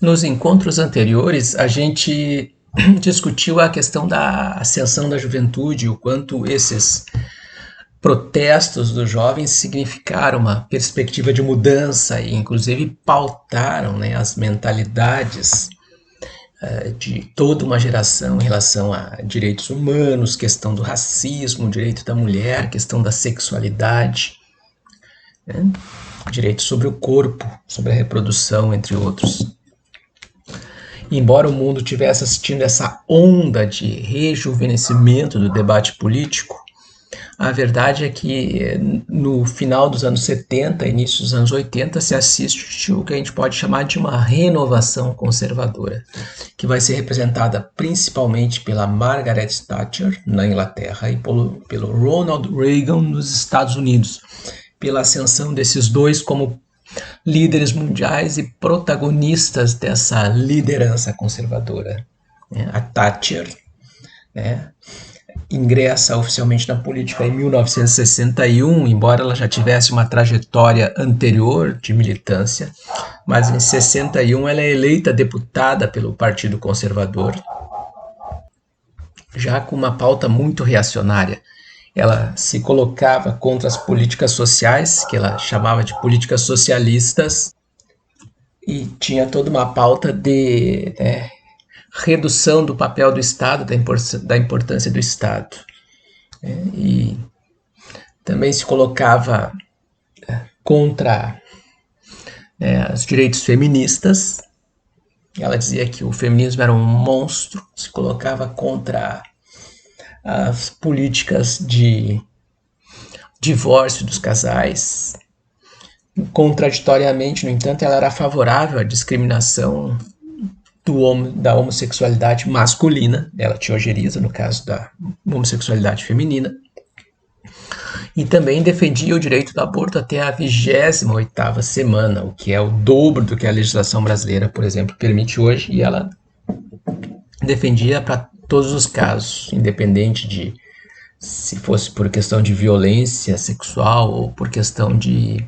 Nos encontros anteriores, a gente discutiu a questão da ascensão da juventude, o quanto esses protestos dos jovens significaram uma perspectiva de mudança e, inclusive, pautaram, né, as mentalidades de toda uma geração em relação a direitos humanos, questão do racismo, direito da mulher, questão da sexualidade, né, direito sobre o corpo, sobre a reprodução, entre outros. Embora o mundo tivesse assistindo essa onda de rejuvenescimento do debate político, a verdade é que no final dos anos 70, início dos anos 80, se assiste o que a gente pode chamar de uma renovação conservadora, que vai ser representada principalmente pela Margaret Thatcher, na Inglaterra, e pelo Ronald Reagan, nos Estados Unidos, pela ascensão desses dois como líderes mundiais e protagonistas dessa liderança conservadora. A Thatcher, né, ingressa oficialmente na política em 1961, embora ela já tivesse uma trajetória anterior de militância, mas em 61 ela é eleita deputada pelo Partido Conservador, já com uma pauta muito reacionária. Ela se colocava contra as políticas sociais, que ela chamava de políticas socialistas, e tinha toda uma pauta de redução do papel do Estado, da importância do Estado. E também se colocava contra os direitos feministas. Ela dizia que o feminismo era um monstro, se colocava contra as políticas de divórcio dos casais. Contraditoriamente, no entanto, ela era favorável à discriminação da homossexualidade masculina. Ela tinha ojeriza no caso da homossexualidade feminina. E também defendia o direito do aborto até a 28ª semana, o que é o dobro do que a legislação brasileira, por exemplo, permite hoje, e ela defendia para todos os casos, independente de se fosse por questão de violência sexual ou por questão de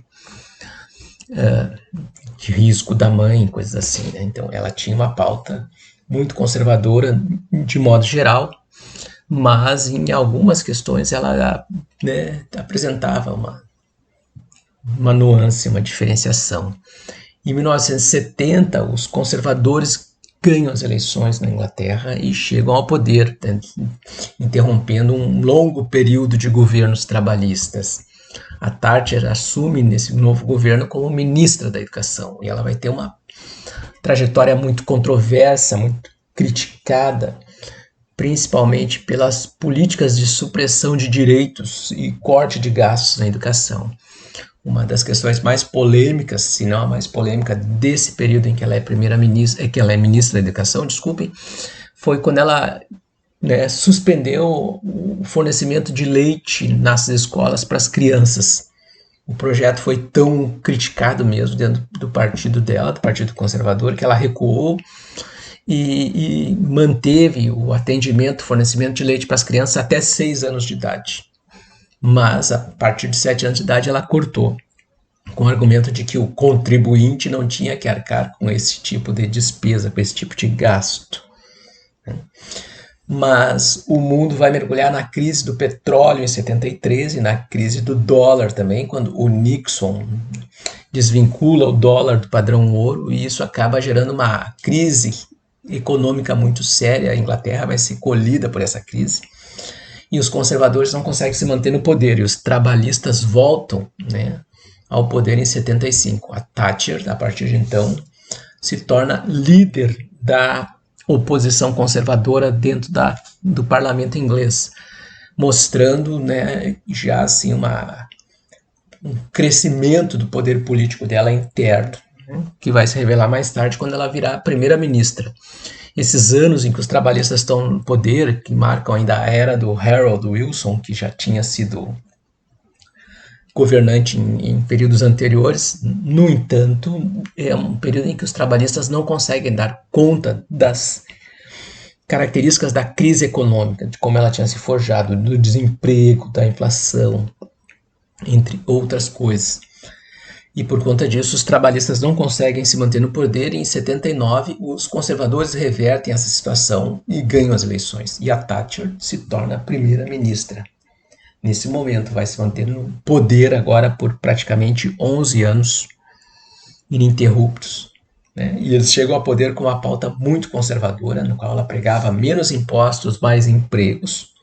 risco da mãe, coisas assim, né? Então ela tinha uma pauta muito conservadora de modo geral, mas em algumas questões ela apresentava uma nuance, uma diferenciação. Em 1970, os conservadores ganham as eleições na Inglaterra e chegam ao poder, interrompendo um longo período de governos trabalhistas. A Thatcher assume nesse novo governo como ministra da Educação e ela vai ter uma trajetória muito controversa, muito criticada, principalmente pelas políticas de supressão de direitos e corte de gastos na educação. Uma das questões mais polêmicas, se não a mais polêmica desse período em que ela é ministra da Educação, foi quando ela suspendeu o fornecimento de leite nas escolas para as crianças. O projeto foi tão criticado mesmo dentro do partido dela, do Partido Conservador, que ela recuou e manteve o atendimento, fornecimento de leite para as crianças até 6 anos de idade. Mas a partir de 7 anos de idade ela cortou, com o argumento de que o contribuinte não tinha que arcar com esse tipo de despesa, com esse tipo de gasto. Mas o mundo vai mergulhar na crise do petróleo em 73 e na crise do dólar também, quando o Nixon desvincula o dólar do padrão ouro, e isso acaba gerando uma crise econômica muito séria. A Inglaterra vai ser colhida por essa crise e os conservadores não conseguem se manter no poder, e os trabalhistas voltam ao poder em 75. A Thatcher, a partir de então, se torna líder da oposição conservadora dentro do parlamento inglês, mostrando já assim um crescimento do poder político dela interno, que vai se revelar mais tarde quando ela virar primeira-ministra. Esses anos em que os trabalhistas estão no poder, que marcam ainda a era do Harold Wilson, que já tinha sido governante em períodos anteriores. No entanto, é um período em que os trabalhistas não conseguem dar conta das características da crise econômica, de como ela tinha se forjado, do desemprego, da inflação, entre outras coisas. E por conta disso, os trabalhistas não conseguem se manter no poder, e em 79 os conservadores revertem essa situação e ganham as eleições. E a Thatcher se torna a primeira-ministra. Nesse momento, vai se manter no poder agora por praticamente 11 anos ininterruptos. Né? E eles chegam ao poder com uma pauta muito conservadora, no qual ela pregava menos impostos, mais empregos,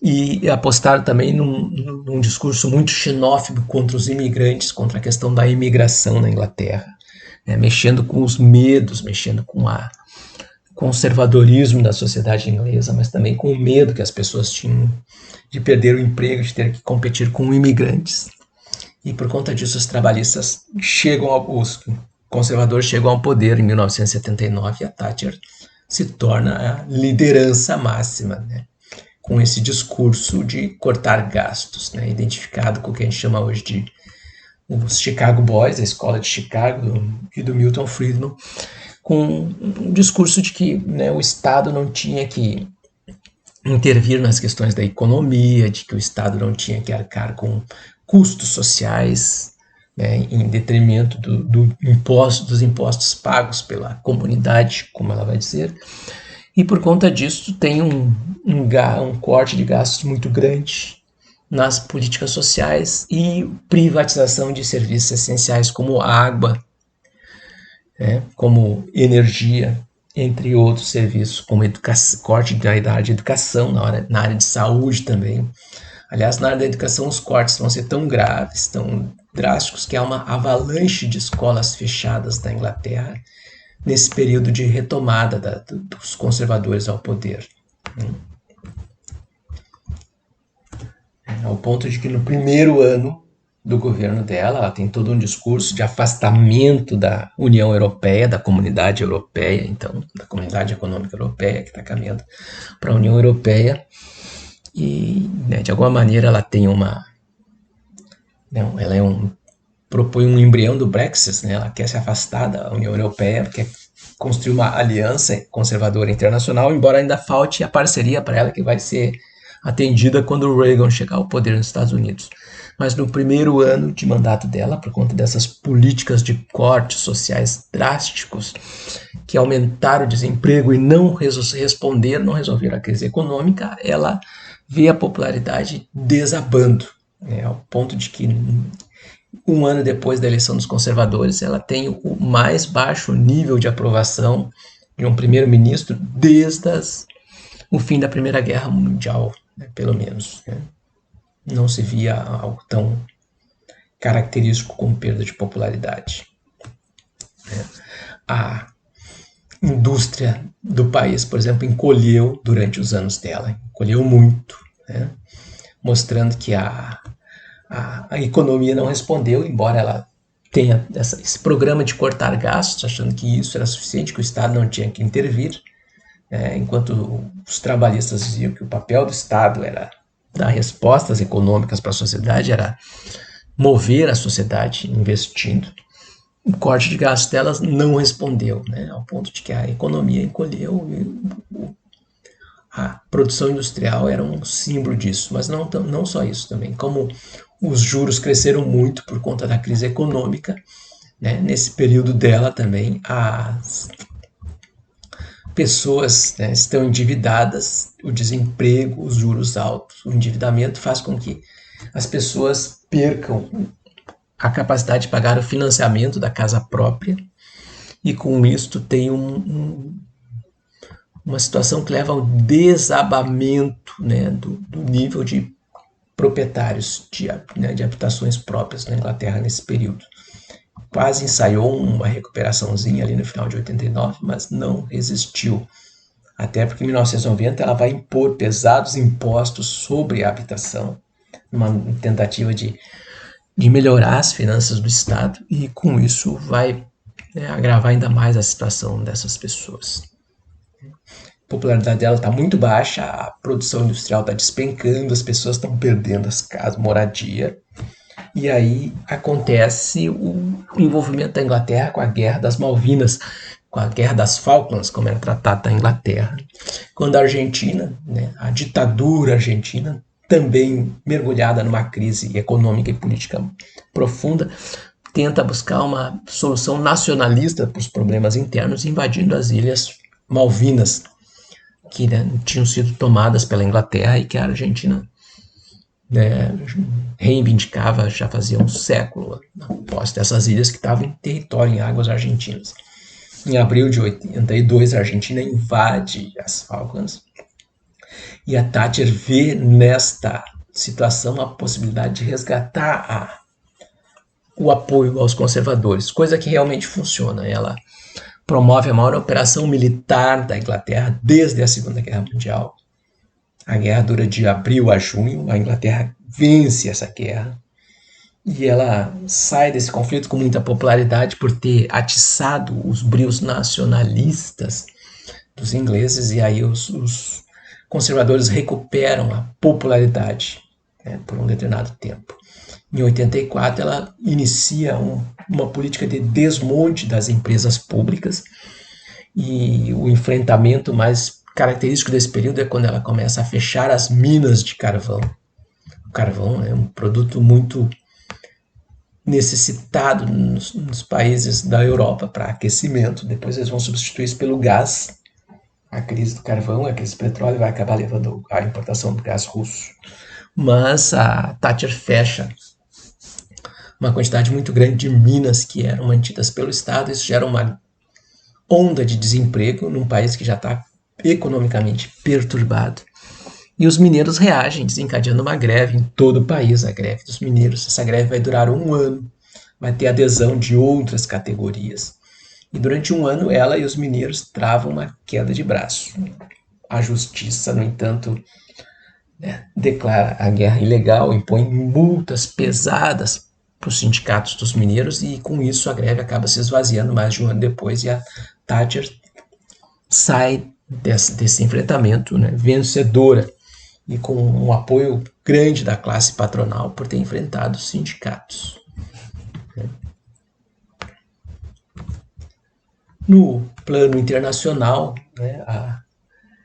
e apostaram também num discurso muito xenófobo contra os imigrantes, contra a questão da imigração na Inglaterra, né? Mexendo com os medos, mexendo com o conservadorismo da sociedade inglesa, mas também com o medo que as pessoas tinham de perder o emprego, de ter que competir com imigrantes. E por conta disso, os trabalhistas os conservadores chegam ao poder em 1979, e a Thatcher se torna a liderança máxima, né? Com esse discurso de cortar gastos, né? Identificado com o que a gente chama hoje de os Chicago Boys, a escola de Chicago e do Milton Friedman, com um discurso de que, né, o Estado não tinha que intervir nas questões da economia, de que o Estado não tinha que arcar com custos sociais, né, em detrimento dos impostos pagos pela comunidade, como ela vai dizer. E por conta disso tem um corte de gastos muito grande nas políticas sociais e privatização de serviços essenciais como água, né, como energia, entre outros serviços, como corte da área de educação, na área de saúde também. Aliás, na área da educação, os cortes vão ser tão graves, tão drásticos, que há uma avalanche de escolas fechadas na Inglaterra nesse período de retomada dos conservadores ao poder. Ao ponto de que no primeiro ano do governo dela, ela tem todo um discurso de afastamento da União Europeia, da Comunidade Europeia, então, da Comunidade Econômica Europeia, que está caminhando para a União Europeia. E, né, de alguma maneira, ela tem propõe um embrião do Brexit, né? Ela quer se afastar da União Europeia, quer construir uma aliança conservadora internacional, embora ainda falte a parceria para ela, que vai ser atendida quando o Reagan chegar ao poder nos Estados Unidos. Mas no primeiro ano de mandato dela, por conta dessas políticas de cortes sociais drásticos que aumentaram o desemprego e não resolveram a crise econômica, ela vê a popularidade desabando, né, ao ponto de que um ano depois da eleição dos conservadores, ela tem o mais baixo nível de aprovação de um primeiro-ministro desde o fim da Primeira Guerra Mundial, né, pelo menos. Né? Não se via algo tão característico como perda de popularidade. A indústria do país, por exemplo, encolheu durante os anos dela, encolheu muito, né? Mostrando que a economia não respondeu, embora ela tenha esse programa de cortar gastos, achando que isso era suficiente, que o Estado não tinha que intervir, enquanto os trabalhistas diziam que o papel do Estado era dar respostas econômicas para a sociedade, era mover a sociedade investindo. O corte de gastos delas não respondeu, né, ao ponto de que a economia encolheu e a produção industrial era um símbolo disso, mas não só isso também, como os juros cresceram muito por conta da crise econômica, né, nesse período dela também as pessoas, né, estão endividadas, o desemprego, os juros altos, o endividamento faz com que as pessoas percam a capacidade de pagar o financiamento da casa própria, e com isso tem uma situação que leva ao desabamento, né, do nível de proprietários de habitações próprias na Inglaterra nesse período. Quase ensaiou uma recuperaçãozinha ali no final de 89, mas não resistiu. Até porque em 1990 ela vai impor pesados impostos sobre a habitação, uma tentativa de melhorar as finanças do Estado, e com isso vai agravar ainda mais a situação dessas pessoas. A popularidade dela está muito baixa, a produção industrial está despencando, as pessoas estão perdendo as casas, moradia, e aí acontece o envolvimento da Inglaterra com a Guerra das Malvinas, com a Guerra das Falklands, como era tratada na Inglaterra, quando a Argentina, né, a ditadura argentina, também mergulhada numa crise econômica e política profunda, tenta buscar uma solução nacionalista para os problemas internos, invadindo as Ilhas Malvinas, que, né, tinham sido tomadas pela Inglaterra e que a Argentina, né, reivindicava já fazia um século, a posse dessas ilhas que estavam em território, em águas argentinas. Em abril de 82, a Argentina invade as Falklands e a Thatcher vê nesta situação a possibilidade de resgatar o apoio aos conservadores, coisa que realmente funciona. Ela promove a maior operação militar da Inglaterra desde a Segunda Guerra Mundial. A guerra dura de abril a junho, a Inglaterra vence essa guerra e ela sai desse conflito com muita popularidade por ter atiçado os brios nacionalistas dos ingleses, e aí os conservadores recuperam a popularidade, né, por um determinado tempo. Em 84, ela inicia uma política de desmonte das empresas públicas, e o enfrentamento mais característico desse período é quando ela começa a fechar as minas de carvão. O carvão é um produto muito necessitado nos países da Europa para aquecimento. Depois eles vão substituir isso pelo gás. A crise do carvão, a crise do petróleo vai acabar levando à importação do gás russo. Mas a Thatcher fecha uma quantidade muito grande de minas que eram mantidas pelo Estado. Isso gera uma onda de desemprego num país que já está economicamente perturbado. E os mineiros reagem, desencadeando uma greve em todo o país, a greve dos mineiros. Essa greve vai durar 1 ano, vai ter adesão de outras categorias. E durante 1 ano, ela e os mineiros travam uma queda de braço. A justiça, no entanto, declara a guerra ilegal, impõe multas pesadas para os sindicatos dos mineiros, e com isso a greve acaba se esvaziando mais de 1 ano depois, e a Thatcher sai desse enfrentamento, né, vencedora, e com um apoio grande da classe patronal por ter enfrentado os sindicatos. No plano internacional, né, a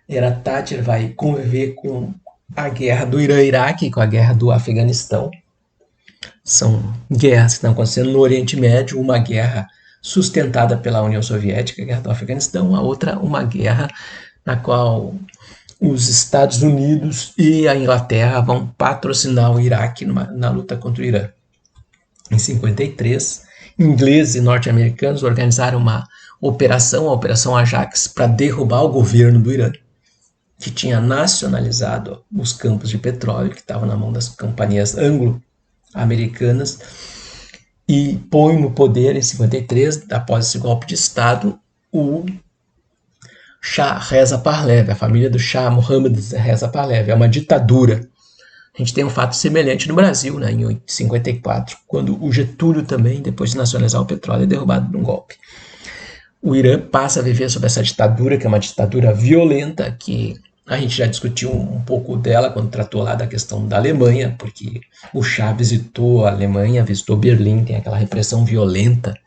era Thatcher vai conviver com a guerra do Irã-Iraque, com a guerra do Afeganistão. São guerras que estão acontecendo no Oriente Médio, uma guerra sustentada pela União Soviética, a guerra do Afeganistão, a outra uma guerra na qual os Estados Unidos e a Inglaterra vão patrocinar o Iraque na luta contra o Irã. Em 53, ingleses e norte-americanos organizaram uma operação, a Operação Ajax, para derrubar o governo do Irã, que tinha nacionalizado os campos de petróleo, que estavam na mão das companhias anglo-americanas, e põe no poder, em 53, após esse golpe de Estado, o Shah Reza Pahlavi, a família do Shah Mohammad Reza Pahlavi. É uma ditadura. A gente tem um fato semelhante no Brasil, né, em 54, quando o Getúlio também, depois de nacionalizar o petróleo, é derrubado num golpe. O Irã passa a viver sob essa ditadura, que é uma ditadura violenta, que a gente já discutiu um pouco dela quando tratou lá da questão da Alemanha, porque o Shah visitou a Alemanha, visitou Berlim, tem aquela repressão violenta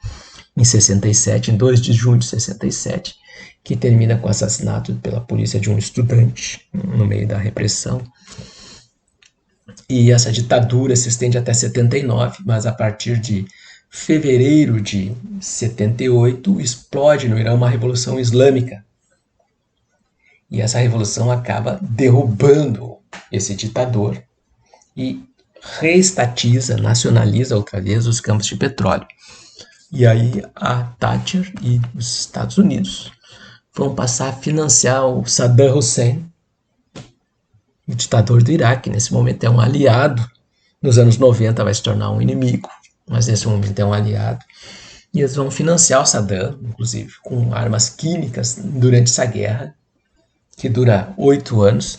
em 67, em 2 de junho de 67, que termina com o assassinato pela polícia de um estudante no meio da repressão. E essa ditadura se estende até 79, mas a partir de fevereiro de 78 explode no Irã uma revolução islâmica. E essa revolução acaba derrubando esse ditador e reestatiza, nacionaliza outra vez os campos de petróleo. E aí a Thatcher e os Estados Unidos vão passar a financiar o Saddam Hussein, o ditador do Iraque. Nesse momento é um aliado, nos anos 90 vai se tornar um inimigo, mas nesse momento é um aliado. E eles vão financiar o Saddam, inclusive, com armas químicas durante essa guerra, que dura 8 anos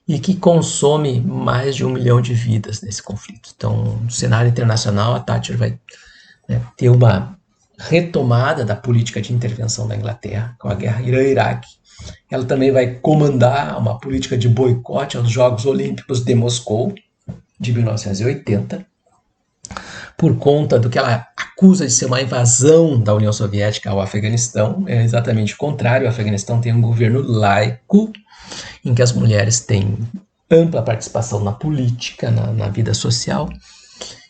e que consome mais de 1 milhão de vidas nesse conflito. Então, no cenário internacional, a Thatcher vai, né, ter uma retomada da política de intervenção da Inglaterra com a guerra Irã-Iraque. Ela também vai comandar uma política de boicote aos Jogos Olímpicos de Moscou, de 1980, por conta do que ela acusa de ser uma invasão da União Soviética ao Afeganistão. É exatamente o contrário. O Afeganistão tem um governo laico, em que as mulheres têm ampla participação na política, na vida social,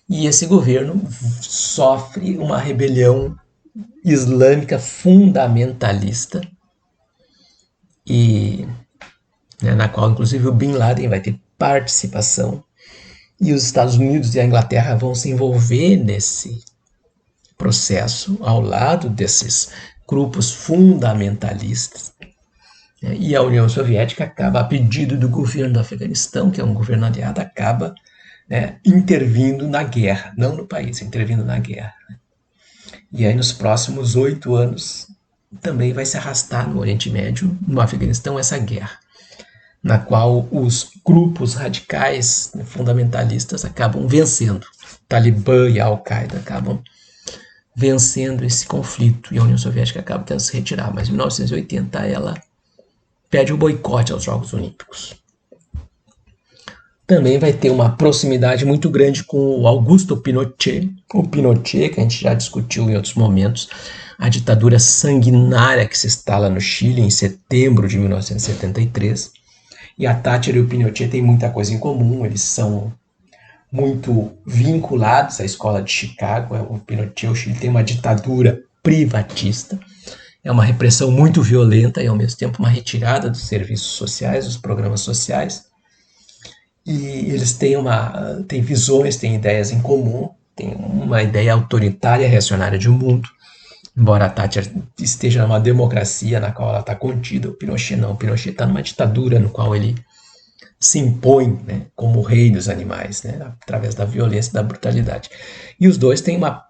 e esse governo sofre uma rebelião islâmica fundamentalista, e na qual inclusive o Bin Laden vai ter participação, e os Estados Unidos e a Inglaterra vão se envolver nesse processo ao lado desses grupos fundamentalistas. E a União Soviética acaba, a pedido do governo do Afeganistão, que é um governo aliado, acaba intervindo na guerra, não no país, intervindo na guerra. E aí nos próximos 8 anos também vai se arrastar no Oriente Médio, no Afeganistão, essa guerra, na qual os grupos radicais fundamentalistas acabam vencendo. Talibã e Al-Qaeda acabam vencendo esse conflito, e a União Soviética acaba tendo que se retirar. Mas em 1980 ela pede o boicote aos Jogos Olímpicos. Também vai ter uma proximidade muito grande com o Augusto Pinochet. O Pinochet, que a gente já discutiu em outros momentos, a ditadura sanguinária que se instala no Chile em setembro de 1973. E a Thatcher e o Pinochet têm muita coisa em comum, eles são muito vinculados à escola de Chicago. O Pinochet, o Chile, tem uma ditadura privatista, é uma repressão muito violenta e ao mesmo tempo uma retirada dos serviços sociais, dos programas sociais. E eles têm visões, têm ideias em comum, têm uma ideia autoritária, reacionária de um mundo. Embora a Thatcher esteja numa democracia na qual ela está contida, o Pinochet não. O Pinochet está numa ditadura no qual ele se impõe, como o rei dos animais, através da violência e da brutalidade. E os dois têm uma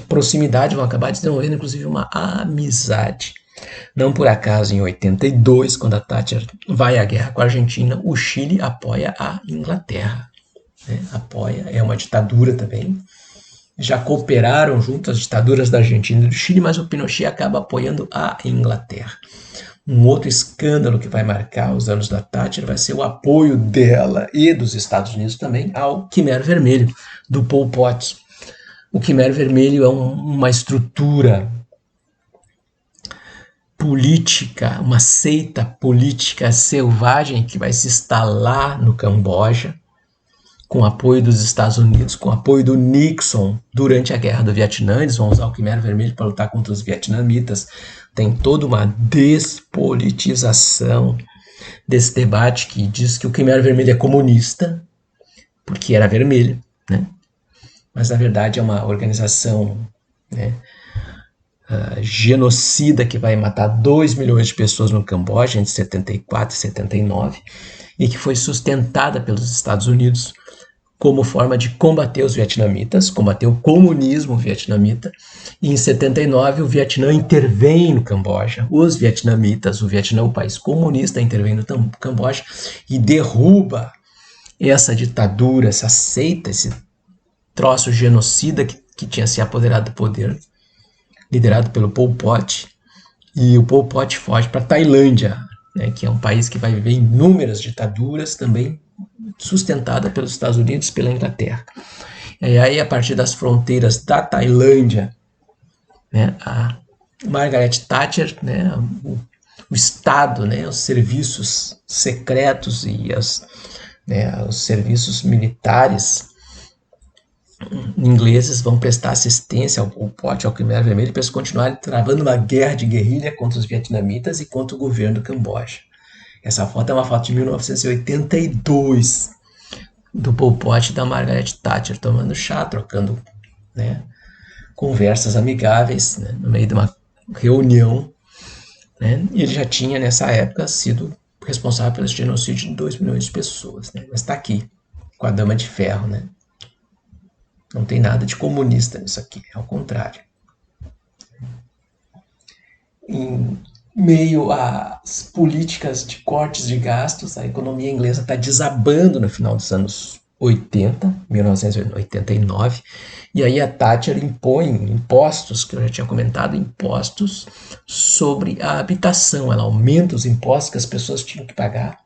proximidade, vão acabar desenvolvendo inclusive uma amizade. Não por acaso, em 82, quando a Thatcher vai à guerra com a Argentina, o Chile apoia a Inglaterra. Apoia, é uma ditadura também. Já cooperaram junto as ditaduras da Argentina e do Chile, mas o Pinochet acaba apoiando a Inglaterra. Um outro escândalo que vai marcar os anos da Thatcher vai ser o apoio dela e dos Estados Unidos também ao Khmer Vermelho, do Pol Pot. O Khmer Vermelho é uma estrutura política, uma seita política selvagem que vai se instalar no Camboja, com apoio dos Estados Unidos, com apoio do Nixon durante a Guerra do Vietnã. Eles vão usar o Khmer Vermelho para lutar contra os vietnamitas. Tem toda uma despolitização desse debate que diz que o Khmer Vermelho é comunista, porque era vermelho, mas na verdade é uma organização genocida que vai matar 2 milhões de pessoas no Camboja entre 74 e 79 e que foi sustentada pelos Estados Unidos como forma de combater os vietnamitas, combater o comunismo vietnamita. E em 79 o Vietnã intervém no Camboja, os vietnamitas, o Vietnã, o país comunista, intervém no Camboja e derruba essa ditadura, essa seita, esse troço genocida que tinha se apoderado do poder, liderado pelo Pol Pot. E o Pol Pot foge para a Tailândia, que é um país que vai viver inúmeras ditaduras, também sustentada pelos Estados Unidos e pela Inglaterra. E aí, a partir das fronteiras da Tailândia, a Margaret Thatcher, o Estado, os serviços secretos e os serviços militares ingleses vão prestar assistência ao Pol Pot, ao Khmer Vermelho, para eles continuarem travando uma guerra de guerrilha contra os vietnamitas e contra o governo do Camboja. Essa foto é uma foto de 1982 do Pol Pot e da Margaret Thatcher tomando chá, trocando conversas amigáveis no meio de uma reunião. E ele já tinha, nessa época, sido responsável pelo genocídio de 2 milhões de pessoas. Mas está aqui, com a Dama de Ferro. Não tem nada de comunista nisso aqui, ao contrário. Em meio às políticas de cortes de gastos, a economia inglesa está desabando no final dos anos 80, 1989, e aí a Thatcher impõe impostos, que eu já tinha comentado, impostos sobre a habitação. Ela aumenta os impostos que as pessoas tinham que pagar,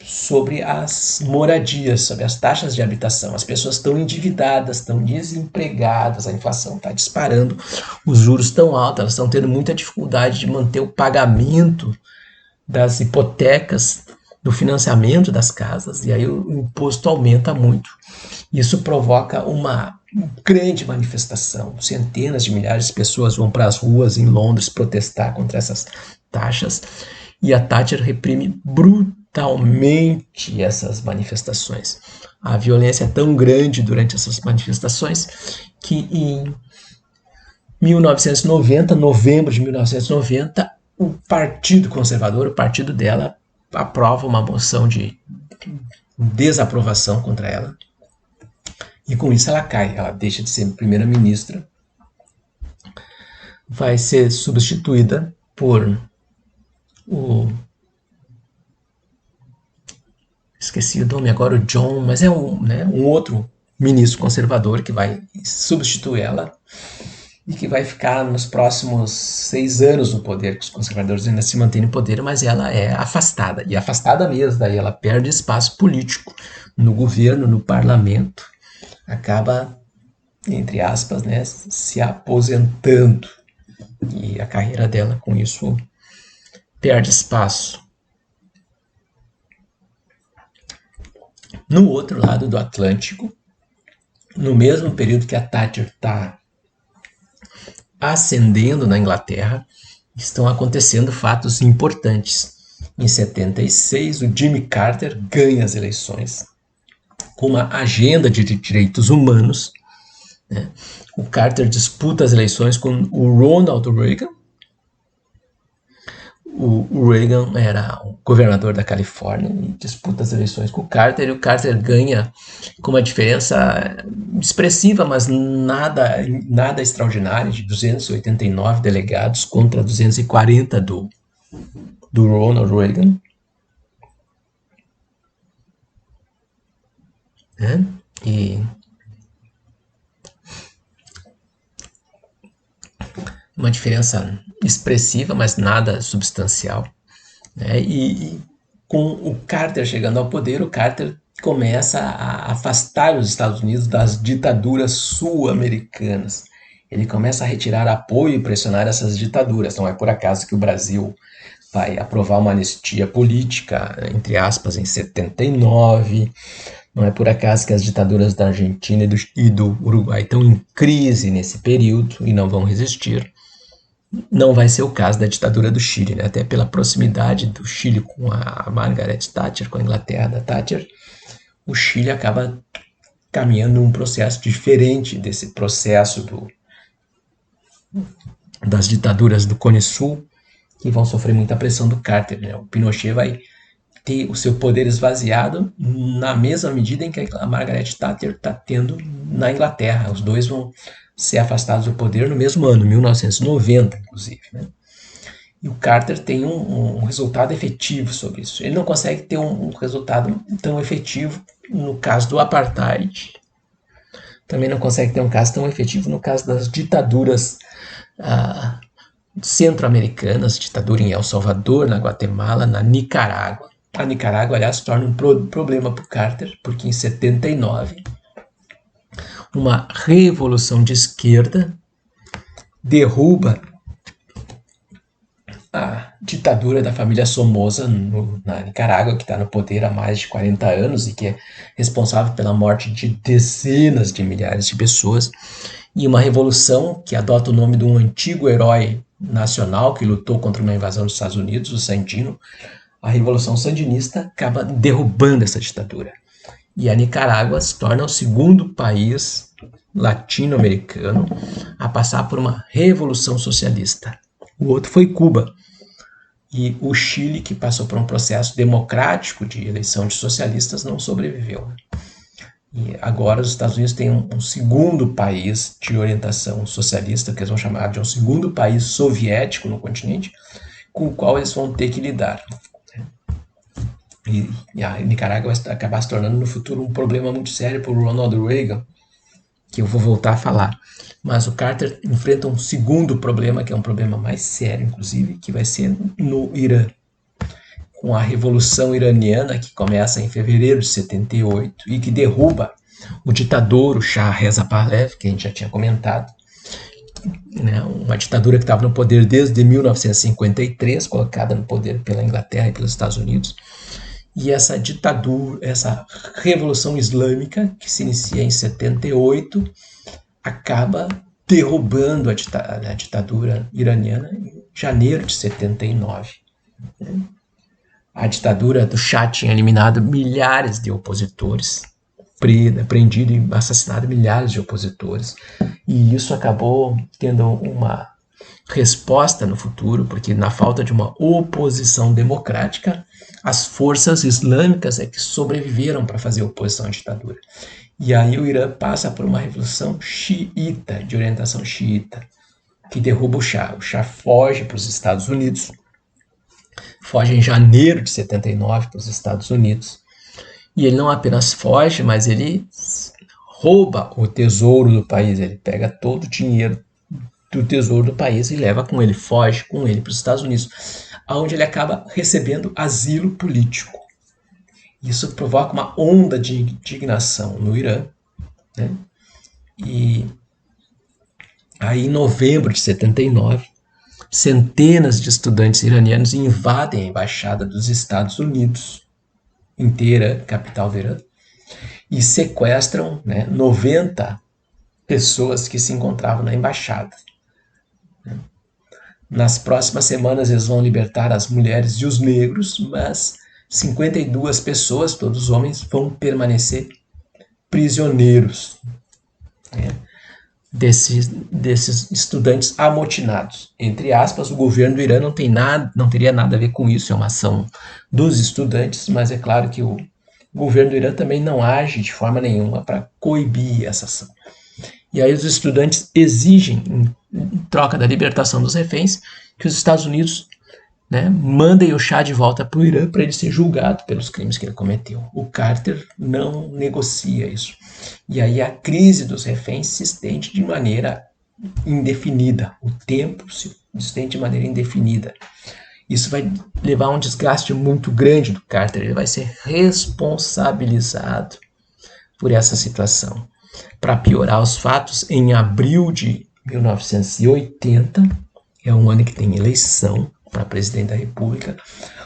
sobre as moradias, sobre as taxas de habitação. As pessoas estão endividadas, estão desempregadas, a inflação está disparando, os juros estão altos, elas estão tendo muita dificuldade de manter o pagamento das hipotecas, do financiamento das casas, e aí o imposto aumenta muito. Isso provoca uma grande manifestação. Centenas de milhares de pessoas vão para as ruas em Londres protestar contra essas taxas, e a Thatcher reprime brutalmente essas manifestações. A violência é tão grande durante essas manifestações que em 1990, novembro de 1990, o Partido Conservador, o partido dela, aprova uma moção de desaprovação contra ela. E com isso ela cai, ela deixa de ser primeira-ministra, vai ser substituída por esqueci o nome agora, o John, mas é um outro ministro conservador que vai substituir ela e que vai ficar nos próximos 6 anos no poder, que os conservadores ainda se mantêm no poder, mas ela é afastada, e afastada mesmo, daí ela perde espaço político no governo, no parlamento, acaba, entre aspas, né, se aposentando, e a carreira dela com isso perde espaço. No outro lado do Atlântico, no mesmo período que a Thatcher está ascendendo na Inglaterra, estão acontecendo fatos importantes. Em 76, o Jimmy Carter ganha as eleições com uma agenda de direitos humanos. Né? O Carter disputa as eleições com o Ronald Reagan. O Reagan era o governador da Califórnia e disputa as eleições com o Carter, e o Carter ganha com uma diferença expressiva, mas nada extraordinária, de 289 delegados contra 240 do Ronald Reagan. E uma diferença expressiva, mas nada substancial. E com o Carter chegando ao poder, o Carter começa a afastar os Estados Unidos das ditaduras sul-americanas. Ele começa a retirar apoio e pressionar essas ditaduras. Não é por acaso que o Brasil vai aprovar uma anistia política, entre aspas, em 79. Não é por acaso que as ditaduras da Argentina e do Uruguai estão em crise nesse período e não vão resistir. Não vai ser o caso da ditadura do Chile, né? Até pela proximidade do Chile com a Margaret Thatcher, com a Inglaterra da Thatcher, o Chile acaba caminhando um processo diferente desse processo das ditaduras do Cone Sul, que vão sofrer muita pressão do Carter. Né? O Pinochet vai ter o seu poder esvaziado na mesma medida em que a Margaret Thatcher está tendo na Inglaterra. Os dois vão ser afastados do poder no mesmo ano, 1990, inclusive. Né? E o Carter tem um resultado efetivo sobre isso. Ele não consegue ter um resultado tão efetivo no caso do apartheid. Também não consegue ter um caso tão efetivo no caso das ditaduras centro-americanas, ditadura em El Salvador, na Guatemala, na Nicarágua. A Nicarágua, aliás, se torna um problema para o Carter, porque em 79, uma revolução de esquerda derruba a ditadura da família Somoza na Nicarágua, que está no poder há mais de 40 anos e que é responsável pela morte de dezenas de milhares de pessoas, e uma revolução que adota o nome de um antigo herói nacional que lutou contra uma invasão dos Estados Unidos, o Sandino. A Revolução Sandinista acaba derrubando essa ditadura. E a Nicarágua se torna o segundo país latino-americano a passar por uma revolução socialista. O outro foi Cuba. E o Chile, que passou por um processo democrático de eleição de socialistas, não sobreviveu. E agora os Estados Unidos têm um segundo país de orientação socialista, que eles vão chamar de um segundo país soviético no continente, com o qual eles vão ter que lidar. E a Nicarágua vai acabar se tornando no futuro um problema muito sério para o Ronald Reagan, que eu vou voltar a falar. Mas o Carter enfrenta um segundo problema, que é um problema mais sério, inclusive, que vai ser no Irã, com a Revolução Iraniana, que começa em fevereiro de 78 e que derruba o ditador, o Shah Reza Pahlavi, que a gente já tinha comentado, né? Uma ditadura que estava no poder desde 1953, colocada no poder pela Inglaterra e pelos Estados Unidos, E essa ditadura, essa revolução islâmica, que se inicia em 78, acaba derrubando a ditadura iraniana em janeiro de 79. A ditadura do Shah tinha eliminado milhares de opositores, prendido e assassinado milhares de opositores, e isso acabou tendo uma resposta no futuro, porque na falta de uma oposição democrática, as forças islâmicas é que sobreviveram para fazer oposição à ditadura. E aí o Irã passa por uma revolução xiita, de orientação xiita, que derruba o Shah. O Shah foge para os Estados Unidos, foge em janeiro de 79 para os Estados Unidos, e ele não apenas foge, mas ele rouba o tesouro do país, ele pega todo o dinheiro do tesouro do país e leva com ele, foge com ele para os Estados Unidos, onde ele acaba recebendo asilo político. Isso provoca uma onda de indignação no Irã, né? E aí, em novembro de 79, centenas de estudantes iranianos invadem a embaixada dos Estados Unidos, inteira, capital do Irã, e sequestram, né, 90 pessoas que se encontravam na embaixada. Nas próximas semanas eles vão libertar as mulheres e os negros, mas 52 pessoas, todos homens, vão permanecer prisioneiros, né, desses estudantes amotinados. Entre aspas, o governo do Irã não teria nada a ver com isso, é uma ação dos estudantes, mas é claro que o governo do Irã também não age de forma nenhuma para coibir essa ação. E aí os estudantes exigem, em troca da libertação dos reféns, que os Estados Unidos, né, mandem o Shah de volta para o Irã para ele ser julgado pelos crimes que ele cometeu. O Carter não negocia isso. E aí a crise dos reféns se estende de maneira indefinida. O tempo se estende de maneira indefinida. Isso vai levar a um desgaste muito grande do Carter. Ele vai ser responsabilizado por essa situação. Para piorar os fatos, em abril de 1980, é um ano que tem eleição para presidente da República,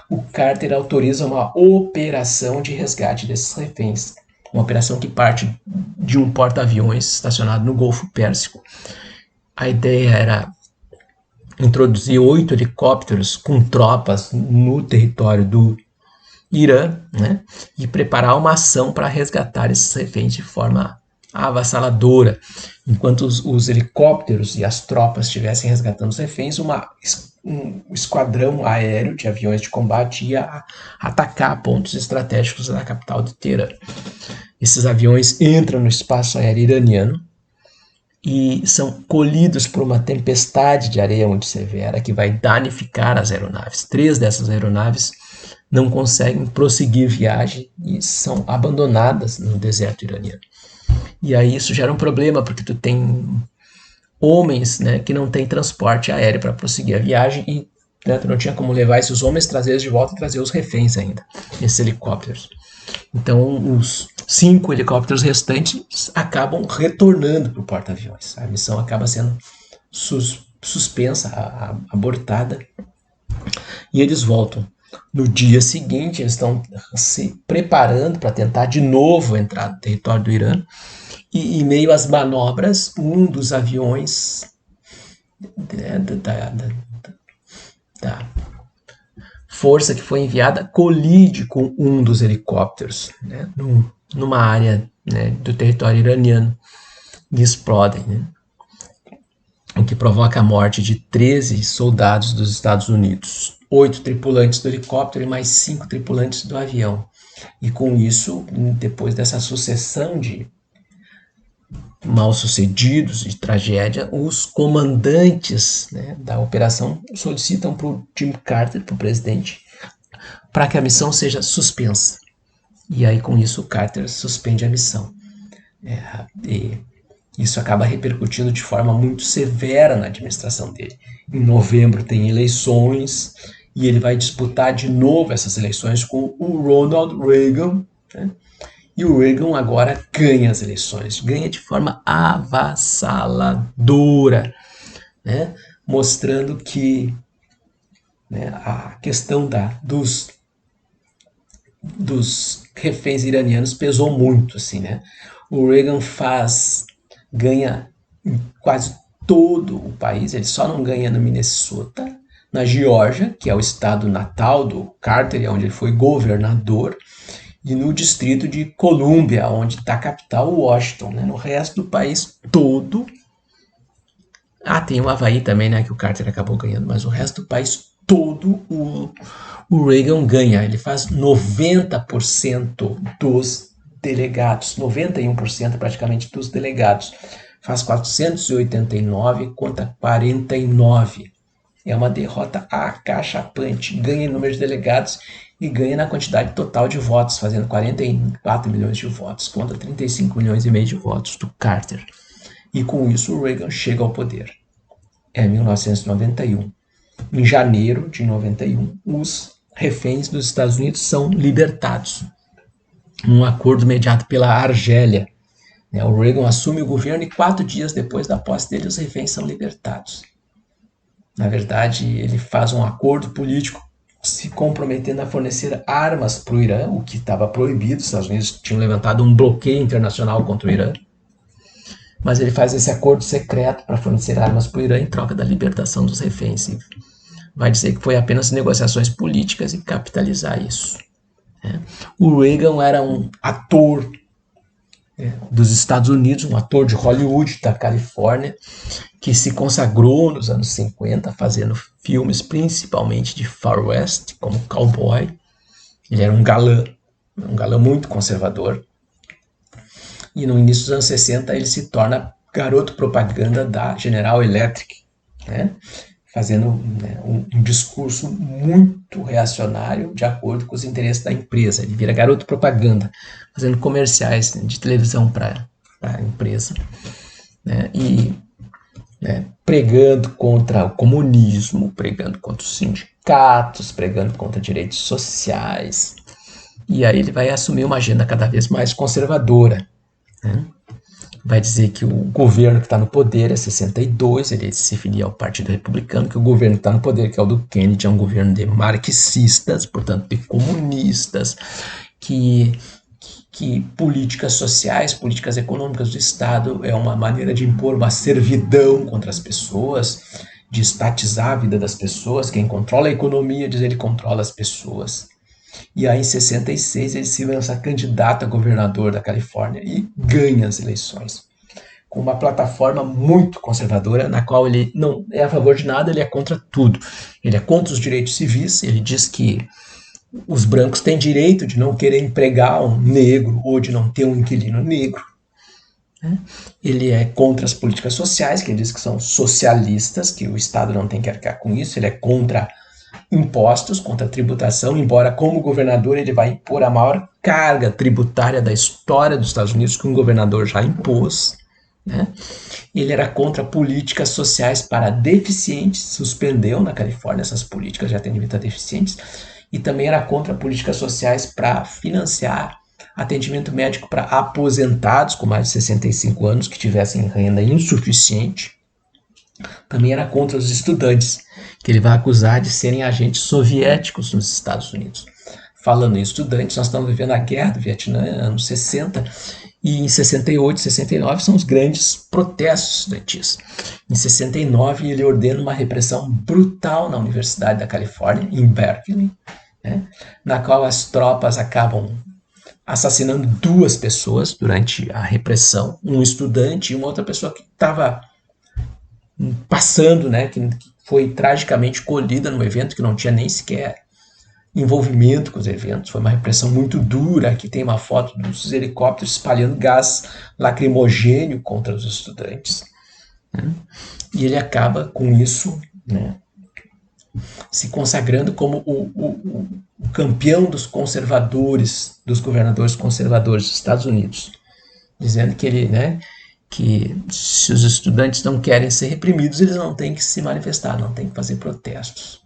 o Carter autoriza uma operação de resgate desses reféns. Uma operação que parte de um porta-aviões estacionado no Golfo Pérsico. A ideia era introduzir 8 helicópteros com tropas no território do Irã, né, e preparar uma ação para resgatar esses reféns de forma avassaladora. Enquanto os helicópteros e as tropas estivessem resgatando os reféns, um esquadrão aéreo de aviões de combate ia atacar pontos estratégicos da capital de Teherã. Esses aviões entram no espaço aéreo iraniano e são colhidos por uma tempestade de areia muito severa que vai danificar as aeronaves. 3 dessas aeronaves não conseguem prosseguir viagem e são abandonadas no deserto iraniano. E aí isso gera um problema, porque tu tem homens, né, que não têm transporte aéreo para prosseguir a viagem e, né, tu não tinha como levar esses homens, trazer eles de volta e trazer os reféns ainda, esses helicópteros. Então os 5 helicópteros restantes acabam retornando para o porta-aviões. A missão acaba sendo suspensa, abortada, e eles voltam. No dia seguinte, eles estão se preparando para tentar de novo entrar no território do Irã. E em meio às manobras, um dos aviões da força que foi enviada colide com um dos helicópteros, né, numa área, né, do território iraniano, e explodem, né, o que provoca a morte de 13 soldados dos Estados Unidos, 8 tripulantes do helicóptero e mais 5 tripulantes do avião. E com isso, depois dessa sucessão de mal-sucedidos, de tragédia, os comandantes, né, da operação solicitam para o Jimmy Carter, para o presidente, para que a missão seja suspensa. E aí, com isso, o Carter suspende a missão. E isso acaba repercutindo de forma muito severa na administração dele. Em novembro tem eleições e ele vai disputar de novo essas eleições com o Ronald Reagan, né? E o Reagan agora ganha as eleições, ganha de forma avassaladora, né? Mostrando que, né, a questão dos dos reféns iranianos pesou muito, assim, né? O Reagan ganha em quase todo o país, ele só não ganha no Minnesota, na Geórgia, que é o estado natal do Carter, onde ele foi governador, e no distrito de Colômbia, onde está a capital Washington, né? No resto do país todo. Ah, tem o Havaí também, né? Que o Carter acabou ganhando, mas o resto do país todo o Reagan ganha. Ele faz 90% dos delegados, 91% praticamente dos delegados. Faz 489 contra 49. É uma derrota acachapante. Ganha em número de delegados e ganha na quantidade total de votos, fazendo 44 milhões de votos contra 35 milhões e meio de votos do Carter. E com isso o Reagan chega ao poder. É 1991. Em janeiro de 91, os reféns dos Estados Unidos são libertados. Um acordo mediado pela Argélia. O Reagan assume o governo e 4 dias depois da posse dele, os reféns são libertados. Na verdade, ele faz um acordo político se comprometendo a fornecer armas para o Irã, o que estava proibido. Os Estados Unidos tinham levantado um bloqueio internacional contra o Irã. Mas ele faz esse acordo secreto para fornecer armas para o Irã em troca da libertação dos reféns. E vai dizer que foi apenas negociações políticas e capitalizar isso. O Reagan era um ator dos Estados Unidos, um ator de Hollywood, da Califórnia, que se consagrou nos anos 50 fazendo filmes principalmente de Far West, como Cowboy. Ele era um galã muito conservador. E no início dos anos 60 ele se torna garoto propaganda da General Electric, né? Fazendo um discurso muito reacionário de acordo com os interesses da empresa. Ele vira garoto propaganda, fazendo comerciais de televisão para a empresa, né? E pregando contra o comunismo, pregando contra os sindicatos, pregando contra direitos sociais. E aí ele vai assumir uma agenda cada vez mais conservadora, né? Vai dizer que o governo que está no poder é 62, ele se filia ao Partido Republicano, que o governo que está no poder, que é o do Kennedy, é um governo de marxistas, portanto de comunistas, que políticas sociais, políticas econômicas do Estado é uma maneira de impor uma servidão contra as pessoas, de estatizar a vida das pessoas. Quem controla a economia, diz ele, controla as pessoas. E aí, em 66, ele se lança candidato a governador da Califórnia e ganha as eleições. Com uma plataforma muito conservadora, na qual ele não é a favor de nada, ele é contra tudo. Ele é contra os direitos civis, ele diz que os brancos têm direito de não querer empregar um negro ou de não ter um inquilino negro. Ele é contra as políticas sociais, que ele diz que são socialistas, que o Estado não tem que arcar com isso. Ele é contra impostos, contra a tributação, embora como governador ele vai impor a maior carga tributária da história dos Estados Unidos que um governador já impôs, né? Ele era contra políticas sociais para deficientes, suspendeu na Califórnia essas políticas de atendimento a deficientes, e também era contra políticas sociais para financiar atendimento médico para aposentados com mais de 65 anos que tivessem renda insuficiente. Também era contra os estudantes, que ele vai acusar de serem agentes soviéticos nos Estados Unidos. Falando em estudantes, nós estamos vivendo a guerra do Vietnã, anos 60, e em 68, 69 são os grandes protestos estudantis. Em 69 ele ordena uma repressão brutal na Universidade da Califórnia, em Berkeley, né, na qual as tropas acabam assassinando 2 pessoas durante a repressão, um estudante e uma outra pessoa que estava passando, né, que foi tragicamente colhida num evento que não tinha nem sequer envolvimento com os eventos. Foi uma repressão muito dura. Aqui tem uma foto dos helicópteros espalhando gás lacrimogênio contra os estudantes, né? E ele acaba com isso, né, se consagrando como o campeão dos conservadores, dos governadores conservadores dos Estados Unidos, dizendo que ele, né, que se os estudantes não querem ser reprimidos, eles não têm que se manifestar, não têm que fazer protestos.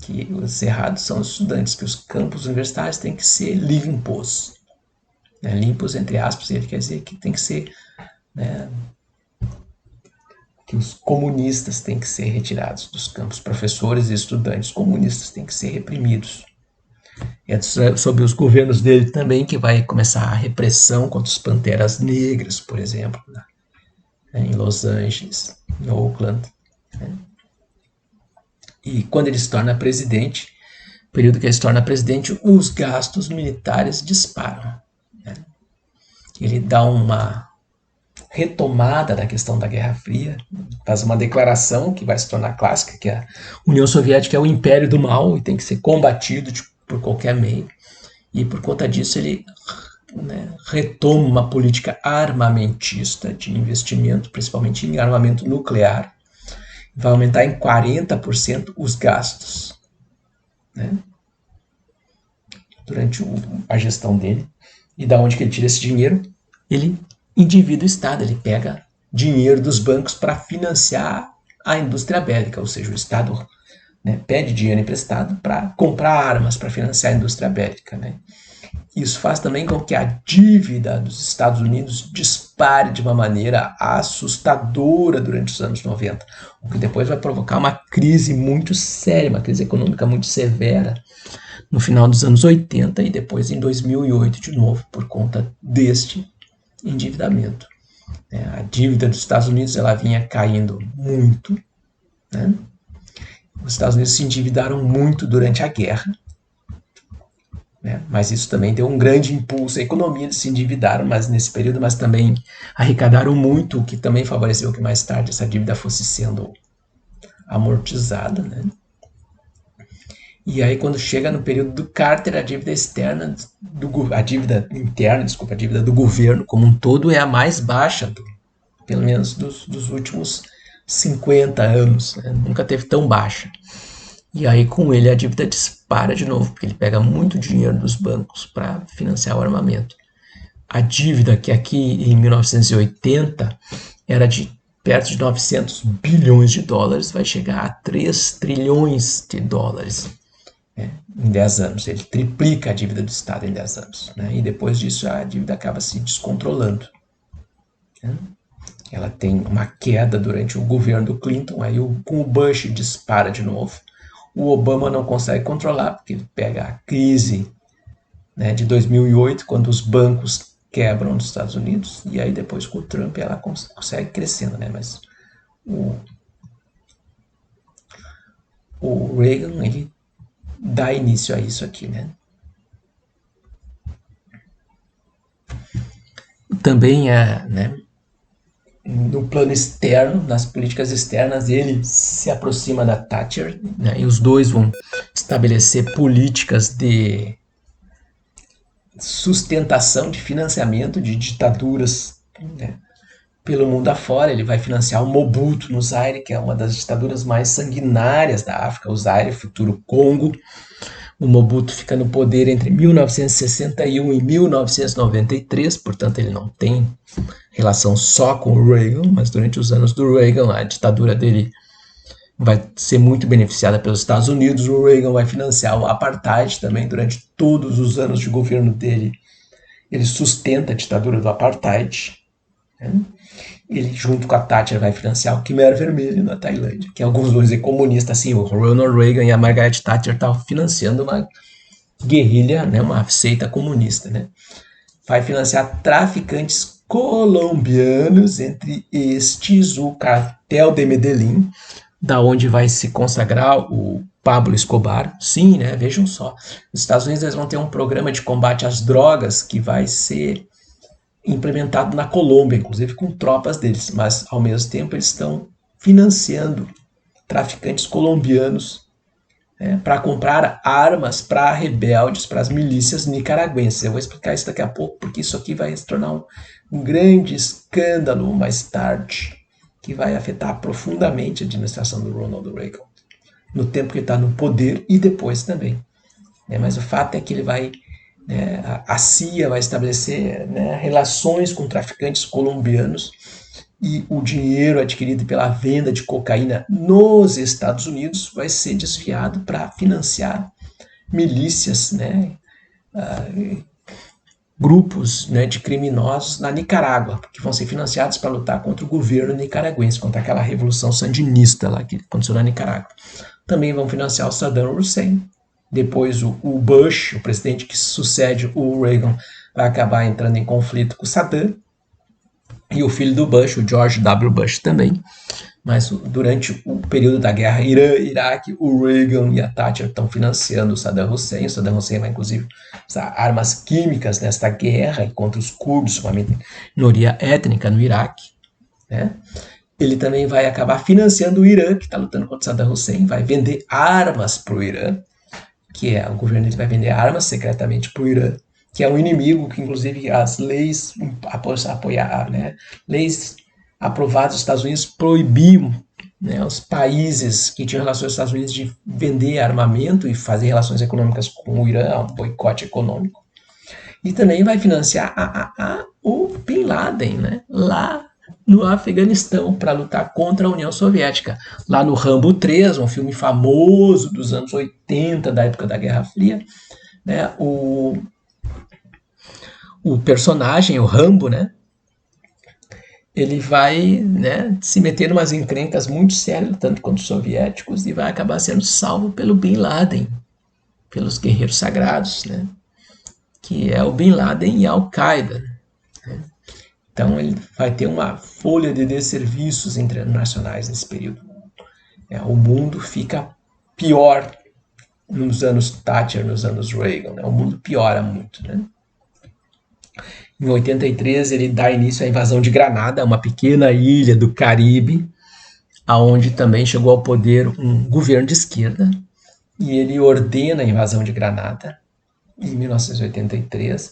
Que os errados são os estudantes, que os campos universitários têm que ser limpos, né, limpos entre aspas, ele quer dizer que tem que ser, né, que os comunistas têm que ser retirados dos campos, professores e estudantes comunistas têm que ser reprimidos. É sob os governos dele também que vai começar a repressão contra os Panteras Negras, por exemplo, né, em Los Angeles, em Oakland. Né. E quando ele se torna presidente, período que ele se torna presidente, os gastos militares disparam. Né. Ele dá uma retomada da questão da Guerra Fria, faz uma declaração que vai se tornar clássica, que a União Soviética é o império do mal e tem que ser combatido por qualquer meio. E por conta disso ele, né, retoma uma política armamentista de investimento, principalmente em armamento nuclear. Vai aumentar em 40% os gastos, né, durante a gestão dele. E da onde que ele tira esse dinheiro? Ele endivida o Estado, ele pega dinheiro dos bancos para financiar a indústria bélica, ou seja, o Estado, né, pede dinheiro emprestado para comprar armas para financiar a indústria bélica. Né. Isso faz também com que a dívida dos Estados Unidos dispare de uma maneira assustadora durante os anos 90, o que depois vai provocar uma crise muito séria, uma crise econômica muito severa no final dos anos 80 e depois em 2008 de novo, por conta deste endividamento. A dívida dos Estados Unidos ela vinha caindo muito. Né? Os Estados Unidos se endividaram muito durante a guerra, né? Mas isso também deu um grande impulso à economia, eles se endividaram nesse período, mas também arrecadaram muito, o que também favoreceu que mais tarde essa dívida fosse sendo amortizada. Né? E aí quando chega no período do Carter, a dívida externa, a dívida interna, a dívida do governo como um todo é a mais baixa, pelo menos dos últimos 50 anos, né? Nunca teve tão baixa. E aí com ele a dívida dispara de novo, porque ele pega muito dinheiro dos bancos para financiar o armamento. A dívida que aqui em 1980 era de perto de 900 bilhões de dólares, vai chegar a 3 trilhões de dólares, né, em 10 anos. Ele triplica a dívida do Estado em 10 anos. Né, e depois disso a dívida acaba se descontrolando. Né. Ela tem uma queda durante o governo do Clinton, aí com o Bush dispara de novo. O Obama não consegue controlar, porque ele pega a crise, né, de 2008, quando os bancos quebram nos Estados Unidos, e aí depois com o Trump ela consegue crescendo, né, mas o Reagan ele dá início a isso aqui, né. Também né, no plano externo, nas políticas externas, ele se aproxima da Thatcher, né, e os dois vão estabelecer políticas de sustentação, de financiamento de ditaduras, né, pelo mundo afora. Ele vai financiar o Mobutu no Zaire, que é uma das ditaduras mais sanguinárias da África, o Zaire, futuro Congo. O Mobutu fica no poder entre 1961 e 1993, portanto ele não tem relação só com o Reagan, mas durante os anos do Reagan a ditadura dele vai ser muito beneficiada pelos Estados Unidos. O Reagan vai financiar o apartheid também durante todos os anos de governo dele. Ele sustenta a ditadura do apartheid. Né? Ele, junto com a Thatcher, vai financiar o Khmer Vermelho na Tailândia, que alguns vão dizer comunista, assim, o Ronald Reagan e a Margaret Thatcher estavam financiando uma guerrilha, né, uma seita comunista. Né? Vai financiar traficantes colombianos, entre estes o cartel de Medellín, da onde vai se consagrar o Pablo Escobar. Sim, né? Vejam só, os Estados Unidos eles vão ter um programa de combate às drogas que vai ser implementado na Colômbia, inclusive com tropas deles, mas ao mesmo tempo eles estão financiando traficantes colombianos, né, para comprar armas para rebeldes, para as milícias nicaragüenses. Eu vou explicar isso daqui a pouco, porque isso aqui vai se tornar um grande escândalo mais tarde, que vai afetar profundamente a administração do Ronald Reagan, no tempo que ele está no poder e depois também. Mas o fato é que ele vai, a CIA vai estabelecer, relações com traficantes colombianos, e o dinheiro adquirido pela venda de cocaína nos Estados Unidos vai ser desviado para financiar milícias, grupos, de criminosos na Nicarágua, que vão ser financiados para lutar contra o governo nicaragüense, contra aquela revolução sandinista lá que aconteceu na Nicarágua. Também vão financiar o Saddam Hussein, Depois o Bush, o presidente que sucede o Reagan, vai acabar entrando em conflito com o Saddam, e o filho do Bush, o George W. Bush também. Mas durante o período da guerra Irã-Iraque, o Reagan e a Thatcher estão financiando o Saddam Hussein. O Saddam Hussein vai, inclusive, usar armas químicas nesta guerra contra os curdos, uma minoria étnica no Iraque. Né? Ele também vai acabar financiando o Irã, que está lutando contra o Saddam Hussein, vai vender armas para o Irã, que é o governo dele vai vender armas secretamente para o Irã, que é um inimigo que, inclusive, as leis leis aprovadas nos Estados Unidos proibiam, né, os países que tinham relações com os Estados Unidos de vender armamento e fazer relações econômicas com o Irã, um boicote econômico. E também vai financiar o Bin Laden, né, lá no Afeganistão, para lutar contra a União Soviética. Lá no Rambo 3, um filme famoso dos anos 80, da época da Guerra Fria, né, o personagem, o Rambo, né, ele vai, né, se meter em umas encrencas muito sérias, tanto contra os soviéticos, e vai acabar sendo salvo pelo Bin Laden, pelos guerreiros sagrados, né, que é o Bin Laden e a Al-Qaeda. Né. Então ele vai ter uma folha de desserviços internacionais nesse período. O mundo fica pior nos anos Thatcher, nos anos Reagan. Né? O mundo piora muito. Né? Em 83 ele dá início à invasão de Granada, uma pequena ilha do Caribe, aonde também chegou ao poder um governo de esquerda, e ele ordena a invasão de Granada em 1983.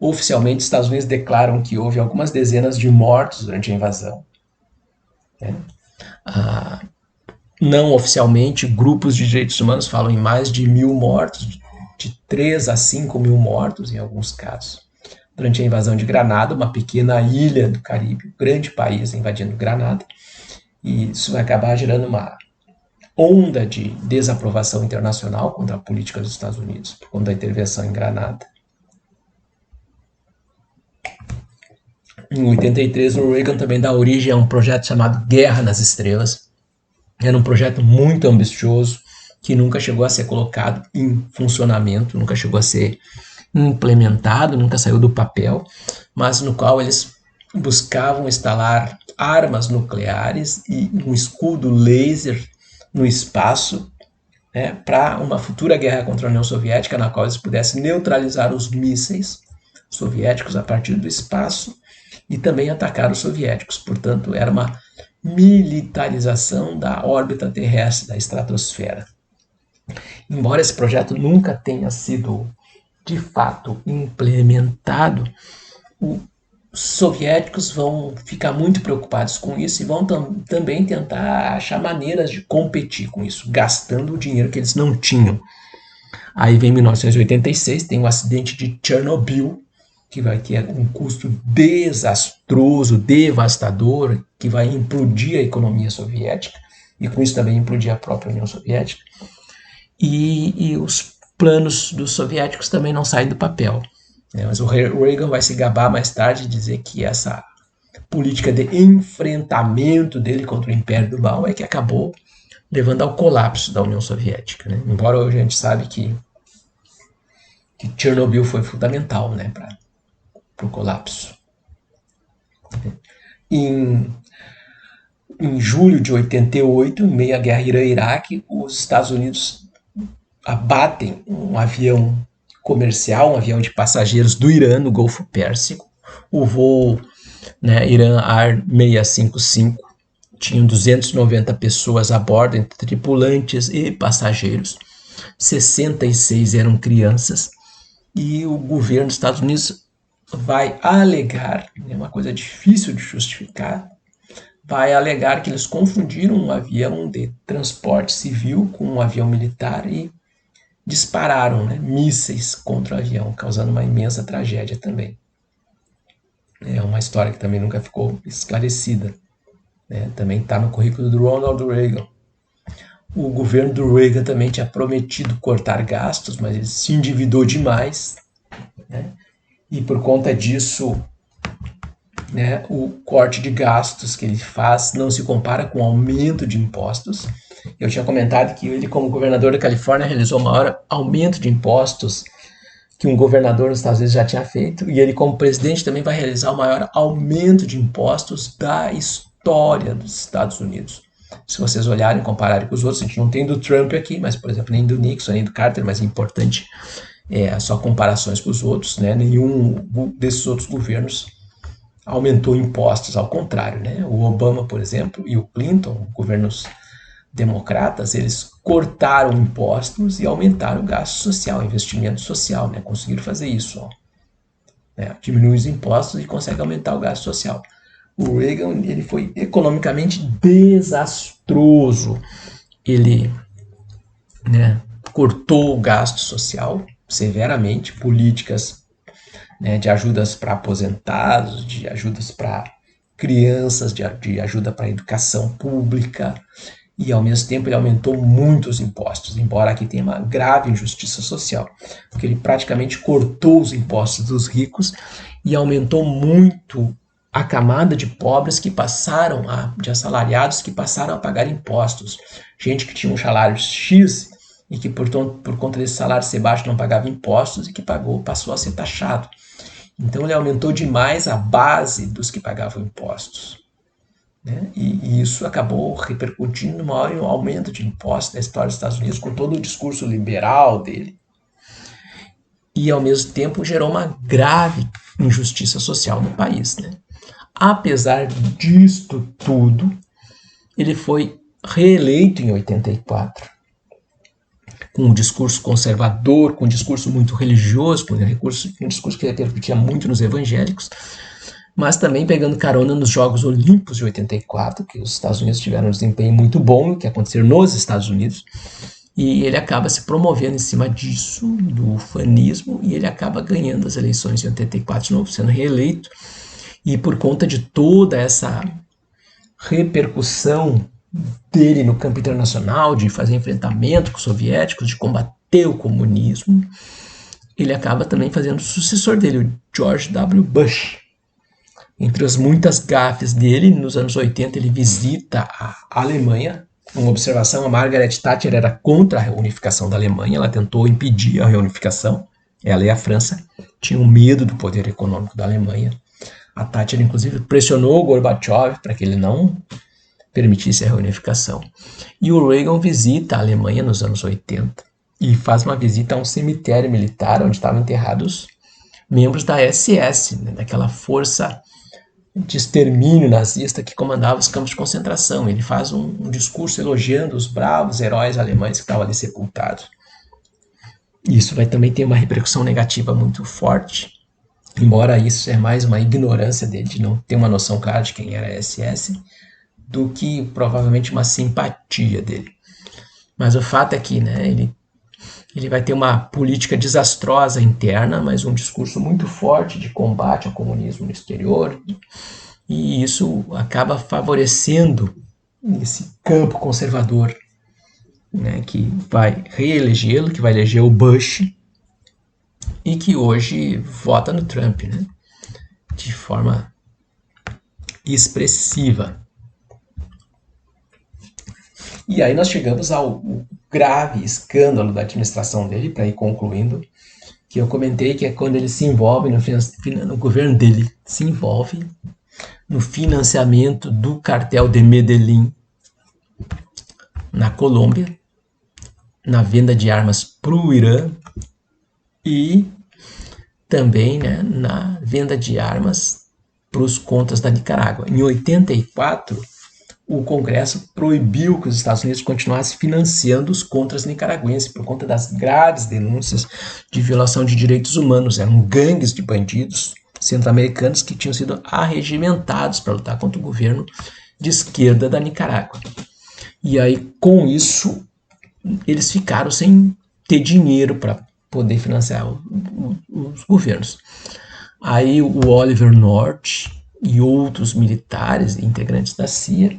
Oficialmente, os Estados Unidos declaram que houve algumas dezenas de mortos durante a invasão. Né? Não oficialmente, grupos de direitos humanos falam em mais de 1.000 mortos, de 3 a 5 mil mortos em alguns casos. Durante a invasão de Granada, uma pequena ilha do Caribe, um grande país invadindo Granada, e isso vai acabar gerando uma onda de desaprovação internacional contra a política dos Estados Unidos, por conta da intervenção em Granada. Em 83, o Reagan também dá origem a um projeto chamado Guerra nas Estrelas. Era um projeto muito ambicioso, que nunca chegou a ser colocado em funcionamento, nunca chegou a ser implementado, nunca saiu do papel, mas no qual eles buscavam instalar armas nucleares e um escudo laser no espaço, né, para uma futura guerra contra a União Soviética, na qual eles pudessem neutralizar os mísseis soviéticos a partir do espaço e também atacar os soviéticos. Portanto, era uma militarização da órbita terrestre, da estratosfera. Embora esse projeto nunca tenha sido de fato implementado, os soviéticos vão ficar muito preocupados com isso e vão também tentar achar maneiras de competir com isso, gastando o dinheiro que eles não tinham. Aí vem 1986, tem o acidente de Chernobyl, que vai ter um custo desastroso, devastador, que vai implodir a economia soviética, e com isso também implodir a própria União Soviética. E os planos dos soviéticos também não saem do papel. Mas o Reagan vai se gabar mais tarde e dizer que essa política de enfrentamento dele contra o Império do Mal é que acabou levando ao colapso da União Soviética. Né? Embora hoje a gente sabe que Chernobyl foi fundamental, né, para o colapso. Em julho de 88, em meio à guerra Irã-Iraque, os Estados Unidos abatem um avião comercial, um avião de passageiros do Irã no Golfo Pérsico. O voo, né, Iran Air 655 tinha 290 pessoas a bordo, entre tripulantes e passageiros. 66 eram crianças. E o governo dos Estados Unidos vai alegar, é uma coisa difícil de justificar, vai alegar que eles confundiram um avião de transporte civil com um avião militar e dispararam, né, mísseis contra o avião, causando uma imensa tragédia também. É uma história que também nunca ficou esclarecida. Né? Também está no currículo do Ronald Reagan. O governo do Reagan também tinha prometido cortar gastos, mas ele se endividou demais, né? E por conta disso, né, o corte de gastos que ele faz não se compara com o aumento de impostos. Eu tinha comentado que ele, como governador da Califórnia, realizou o maior aumento de impostos que um governador nos Estados Unidos já tinha feito, e ele, como presidente, também vai realizar o maior aumento de impostos da história dos Estados Unidos. Se vocês olharem e compararem com os outros, a gente não tem do Trump aqui, mas, por exemplo, nem do Nixon, nem do Carter, mas é importante só comparações com os outros, né? Nenhum desses outros governos aumentou impostos, ao contrário, né? O Obama, por exemplo, e o Clinton, governos democratas, eles cortaram impostos e aumentaram o gasto social, investimento social, né? Conseguiram fazer isso, ó, né? Diminui os impostos e consegue aumentar o gasto social. O Reagan, ele foi economicamente desastroso. Ele, né, cortou o gasto social severamente, políticas, né, de ajudas para aposentados, de ajudas para crianças, de ajuda para a educação pública, e ao mesmo tempo ele aumentou muito os impostos, embora aqui tenha uma grave injustiça social, porque ele praticamente cortou os impostos dos ricos e aumentou muito a camada de pobres que passaram de assalariados que passaram a pagar impostos. Gente que tinha um salário X e que por conta desse salário ser baixo não pagava impostos e que passou a ser taxado. Então ele aumentou demais a base dos que pagavam impostos, né? E isso acabou repercutindo no maior aumento de impostos da história dos Estados Unidos, com todo o discurso liberal dele. E ao mesmo tempo gerou uma grave injustiça social no país, né? Apesar disto tudo, ele foi reeleito em 84, com um discurso conservador, com um discurso muito religioso, com um discurso que repercutia muito nos evangélicos, mas também pegando carona nos Jogos Olímpicos de 84, que os Estados Unidos tiveram um desempenho muito bom, que aconteceu nos Estados Unidos, e ele acaba se promovendo em cima disso, do ufanismo, e ele acaba ganhando as eleições em 84 de novo, sendo reeleito, e por conta de toda essa repercussão dele no campo internacional, de fazer enfrentamento com os soviéticos, de combater o comunismo, ele acaba também fazendo o sucessor dele, o George W. Bush. Entre as muitas gafes dele, nos anos 80 ele visita a Alemanha. Uma observação, a Margaret Thatcher era contra a reunificação da Alemanha, ela tentou impedir a reunificação, ela e a França tinham medo do poder econômico da Alemanha. A Thatcher, inclusive, pressionou o Gorbachev para que ele não permitisse a reunificação. E o Reagan visita a Alemanha nos anos 80 e faz uma visita a um cemitério militar onde estavam enterrados membros da SS, né, daquela força de extermínio nazista que comandava os campos de concentração. Ele faz um discurso elogiando os bravos heróis alemães que estavam ali sepultados. Isso vai também ter uma repercussão negativa muito forte, embora isso é mais uma ignorância dele, de não ter uma noção clara de quem era a SS, do que provavelmente uma simpatia dele. Mas o fato é que, né, ele vai ter uma política desastrosa interna, mas um discurso muito forte de combate ao comunismo no exterior, e isso acaba favorecendo esse campo conservador, né, que vai reelegê-lo, que vai eleger o Bush, e que hoje vota no Trump, né, de forma expressiva. E aí nós chegamos ao grave escândalo da administração dele, para ir concluindo, que eu comentei que é quando ele se envolve no governo dele, se envolve no financiamento do cartel de Medellín na Colômbia, na venda de armas para o Irã e também, né, na venda de armas para os contras da Nicarágua. Em 84, o Congresso proibiu que os Estados Unidos continuassem financiando os contras nicaragüenses por conta das graves denúncias de violação de direitos humanos. Eram gangues de bandidos centro-americanos que tinham sido arregimentados para lutar contra o governo de esquerda da Nicarágua. E aí, com isso, eles ficaram sem ter dinheiro para poder financiar os governos. Aí o Oliver North e outros militares e integrantes da CIA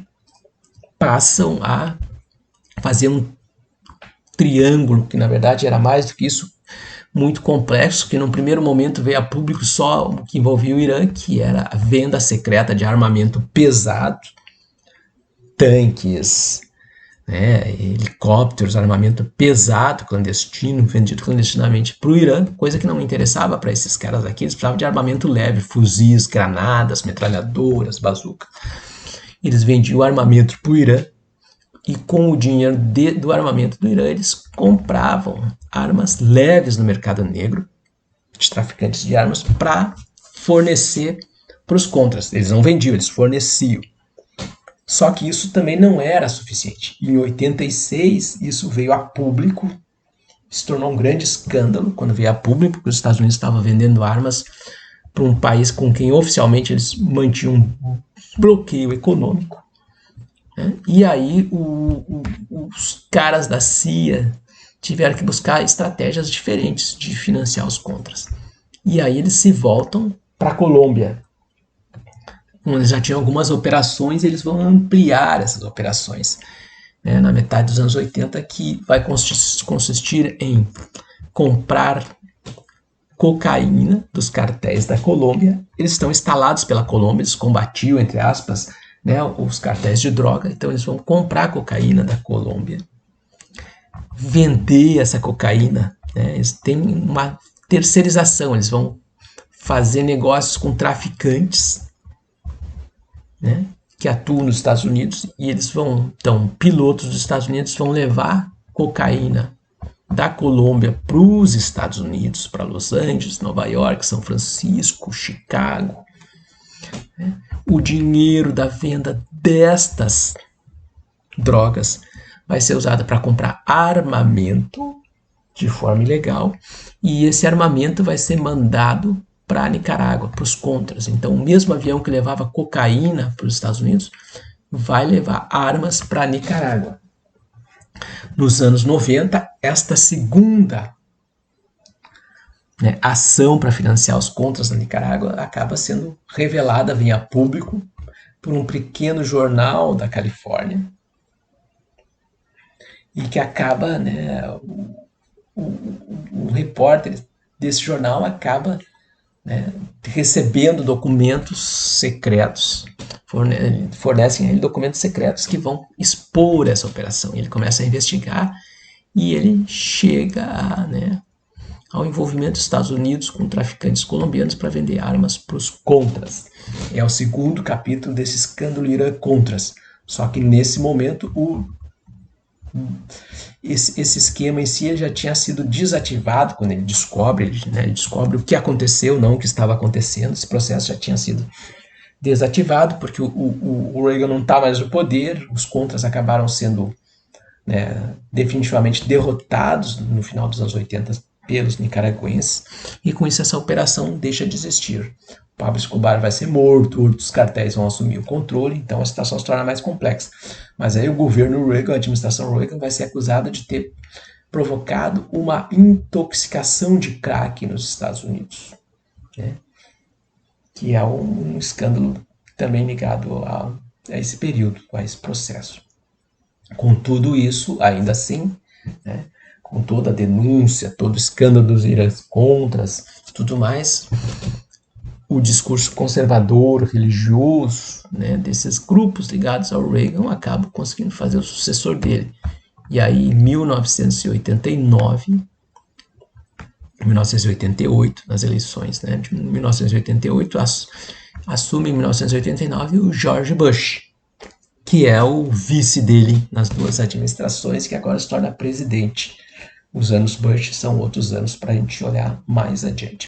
passam a fazer um triângulo, que na verdade era mais do que isso, muito complexo, que num primeiro momento veio a público só o que envolvia o Irã, que era a venda secreta de armamento pesado, tanques, né, helicópteros, armamento pesado, clandestino, vendido clandestinamente para o Irã, coisa que não interessava para esses caras aqui. Eles precisavam de armamento leve, fuzis, granadas, metralhadoras, bazuca. Eles vendiam armamento para o Irã e com o dinheiro do armamento do Irã eles compravam armas leves no mercado negro de traficantes de armas para fornecer para os contras. Eles não vendiam, eles forneciam. Só que isso também não era suficiente. Em 86, isso veio a público, se tornou um grande escândalo quando veio a público, porque os Estados Unidos estavam vendendo armas para um país com quem oficialmente eles mantinham um bloqueio econômico. Né? E aí os caras da CIA tiveram que buscar estratégias diferentes de financiar os contras. E aí eles se voltam para a Colômbia. Eles já tinham algumas operações e eles vão ampliar essas operações, né, na metade dos anos 80, que vai consistir em comprar cocaína dos cartéis da Colômbia. Eles estão instalados pela Colômbia, eles combatiam, entre aspas, né, os cartéis de droga, então eles vão comprar cocaína da Colômbia, vender essa cocaína, né, eles têm uma terceirização, eles vão fazer negócios com traficantes, né, que atuam nos Estados Unidos, e eles vão, então, pilotos dos Estados Unidos vão levar cocaína da Colômbia para os Estados Unidos, para Los Angeles, Nova York, São Francisco, Chicago. Né? O dinheiro da venda destas drogas vai ser usado para comprar armamento de forma ilegal, e esse armamento vai ser mandado para a Nicarágua, para os contras. Então, o mesmo avião que levava cocaína para os Estados Unidos vai levar armas para a Nicarágua. Nos anos 90, esta segunda, né, ação para financiar os contras na Nicarágua acaba sendo revelada, vem a público, por um pequeno jornal da Califórnia, e que acaba, né, o repórter desse jornal acaba, né, recebendo documentos secretos, fornecem a ele documentos secretos que vão expor essa operação. Ele começa a investigar e ele chega né, ao envolvimento dos Estados Unidos com traficantes colombianos para vender armas para os contras. É o segundo capítulo desse escândalo Irã-Contras. Só que nesse momento esse esquema em si já tinha sido desativado quando ele descobre o que aconteceu, não o que estava acontecendo. Esse processo já tinha sido desativado porque o Reagan não está mais no poder, os contras acabaram sendo, né, definitivamente derrotados no final dos anos 80 pelos nicaragüenses, e com isso essa operação deixa de existir. Pablo Escobar vai ser morto, outros cartéis vão assumir o controle, então a situação se torna mais complexa. Mas aí o governo Reagan, a administração Reagan, vai ser acusada de ter provocado uma intoxicação de crack nos Estados Unidos, né? Que é um escândalo também ligado a esse período, a esse processo. Com tudo isso, ainda assim, né, com toda a denúncia, todo o escândalo dos Irã-Contras, tudo mais, o discurso conservador, religioso, né, desses grupos ligados ao Reagan acaba conseguindo fazer o sucessor dele. E aí, em 1988, nas eleições, né, de 1988, assume em 1989 o George Bush, que é o vice dele nas duas administrações, que agora se torna presidente. Os anos Bush são outros anos para a gente olhar mais adiante.